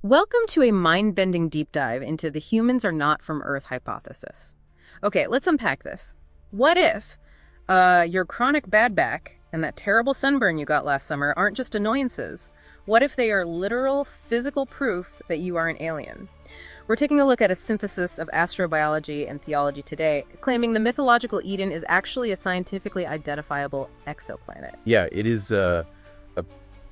Welcome to a mind-bending deep dive into the humans are not from Earth hypothesis. Okay, let's unpack this. What if your chronic bad back and that terrible sunburn you got last summer aren't just annoyances? What if they are literal physical proof that you are an alien? We're taking a look at a synthesis of astrobiology and theology today, claiming the mythological Eden is actually a scientifically identifiable exoplanet. Yeah, it is a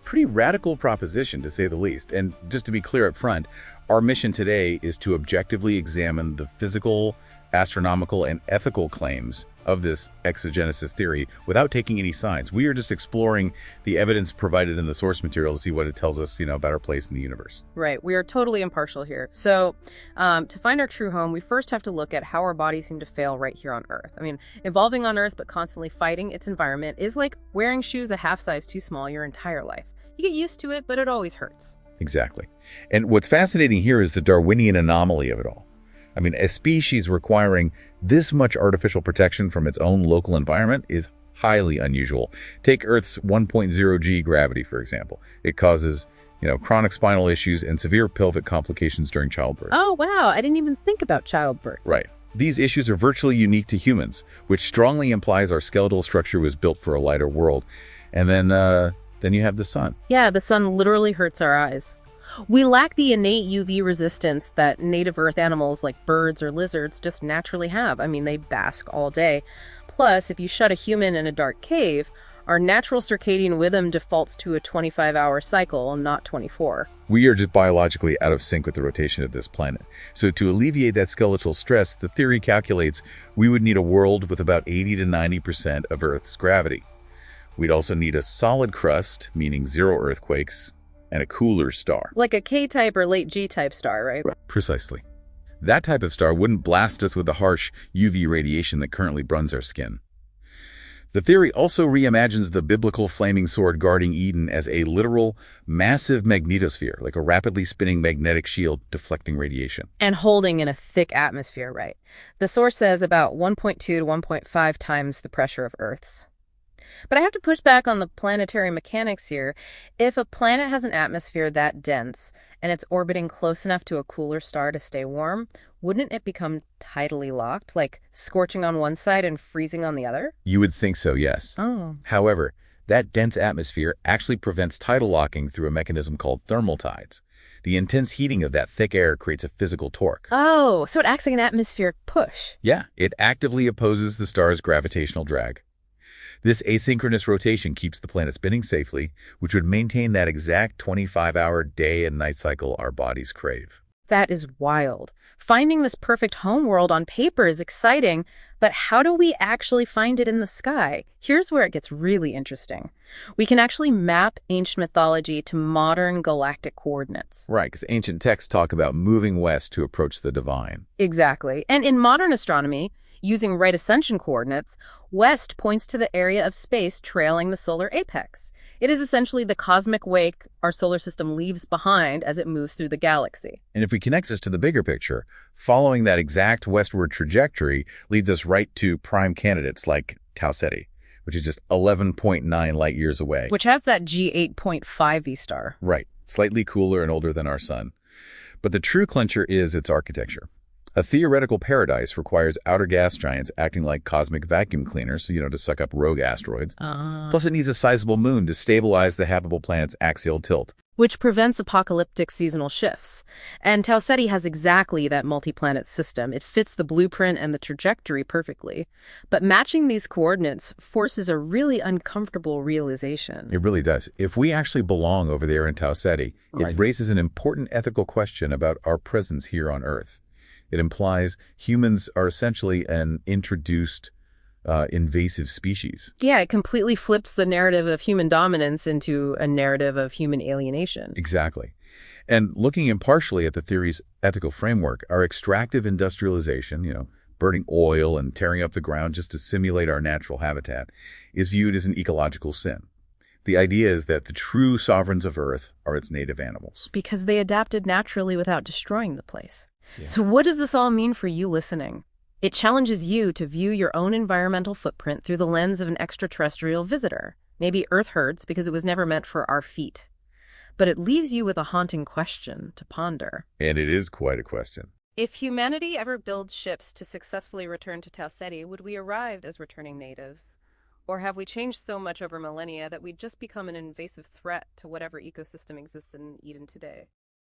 pretty radical proposition, to say the least. And just to be clear up front, our mission today is to objectively examine the physical, astronomical, and ethical claims of this exogenesis theory without taking any sides. We are just exploring the evidence provided in the source material to see what it tells us, about our place in the universe. Right. We are totally impartial here. So to find our true home, we first have to look at how our bodies seem to fail right here on Earth. I mean, evolving on Earth but constantly fighting its environment is like wearing shoes a half size too small your entire life. You get used to it, but it always hurts. Exactly. And what's fascinating here is the Darwinian anomaly of it all. I mean, a species requiring this much artificial protection from its own local environment is highly unusual. Take Earth's 1.0 G gravity, for example. It causes, chronic spinal issues and severe pelvic complications during childbirth. Oh, wow. I didn't even think about childbirth. Right. These issues are virtually unique to humans, which strongly implies our skeletal structure was built for a lighter world. And then you have the sun. Yeah, the sun literally hurts our eyes. We lack the innate UV resistance that native Earth animals like birds or lizards just naturally have. I mean, they bask all day. Plus, if you shut a human in a dark cave, our natural circadian rhythm defaults to a 25-hour cycle, not 24. We are just biologically out of sync with the rotation of this planet. So to alleviate that skeletal stress, the theory calculates we would need a world with about 80 to 90% of Earth's gravity. We'd also need a solid crust, meaning zero earthquakes, and a cooler star. Like a K-type or late G-type star, right? Precisely. That type of star wouldn't blast us with the harsh UV radiation that currently burns our skin. The theory also reimagines the biblical flaming sword guarding Eden as a literal, massive magnetosphere, like a rapidly spinning magnetic shield deflecting radiation. And holding in a thick atmosphere, right? The source says about 1.2 to 1.5 times the pressure of Earth's. But I have to push back on the planetary mechanics here. If a planet has an atmosphere that dense and it's orbiting close enough to a cooler star to stay warm, wouldn't it become tidally locked, like scorching on one side and freezing on the other? You would think so, yes. Oh. However, that dense atmosphere actually prevents tidal locking through a mechanism called thermal tides. The intense heating of that thick air creates a physical torque. Oh, so it acts like an atmospheric push. Yeah, it actively opposes the star's gravitational drag. This asynchronous rotation keeps the planet spinning safely, which would maintain that exact 25-hour day and night cycle our bodies crave. That is wild. Finding this perfect home world on paper is exciting, but how do we actually find it in the sky? Here's where it gets really interesting. We can actually map ancient mythology to modern galactic coordinates. Right, because ancient texts talk about moving west to approach the divine. Exactly. And in modern astronomy, using right ascension coordinates, west points to the area of space trailing the solar apex. It is essentially the cosmic wake our solar system leaves behind as it moves through the galaxy. And if we connect this to the bigger picture, following that exact westward trajectory leads us right to prime candidates like Tau Ceti, which is just 11.9 light years away. Which has that G8.5 V-star. Right, slightly cooler and older than our sun. But the true clincher is its architecture. A theoretical paradise requires outer gas giants acting like cosmic vacuum cleaners, to suck up rogue asteroids. Plus, it needs a sizable moon to stabilize the habitable planet's axial tilt. Which prevents apocalyptic seasonal shifts. And Tau Ceti has exactly that multi-planet system. It fits the blueprint and the trajectory perfectly. But matching these coordinates forces a really uncomfortable realization. It really does. If we actually belong over there in Tau Ceti, it raises an important ethical question about our presence here on Earth. It implies humans are essentially an introduced invasive species. Yeah, it completely flips the narrative of human dominance into a narrative of human alienation. Exactly. And looking impartially at the theory's ethical framework, our extractive industrialization, burning oil and tearing up the ground just to simulate our natural habitat, is viewed as an ecological sin. The idea is that the true sovereigns of Earth are its native animals. Because they adapted naturally without destroying the place. Yeah. So what does this all mean for you listening? It challenges you to view your own environmental footprint through the lens of an extraterrestrial visitor. Maybe Earth hurts because it was never meant for our feet. But it leaves you with a haunting question to ponder. And it is quite a question. If humanity ever builds ships to successfully return to Tau Ceti, would we arrive as returning natives? Or have we changed so much over millennia that we'd just become an invasive threat to whatever ecosystem exists in Eden today?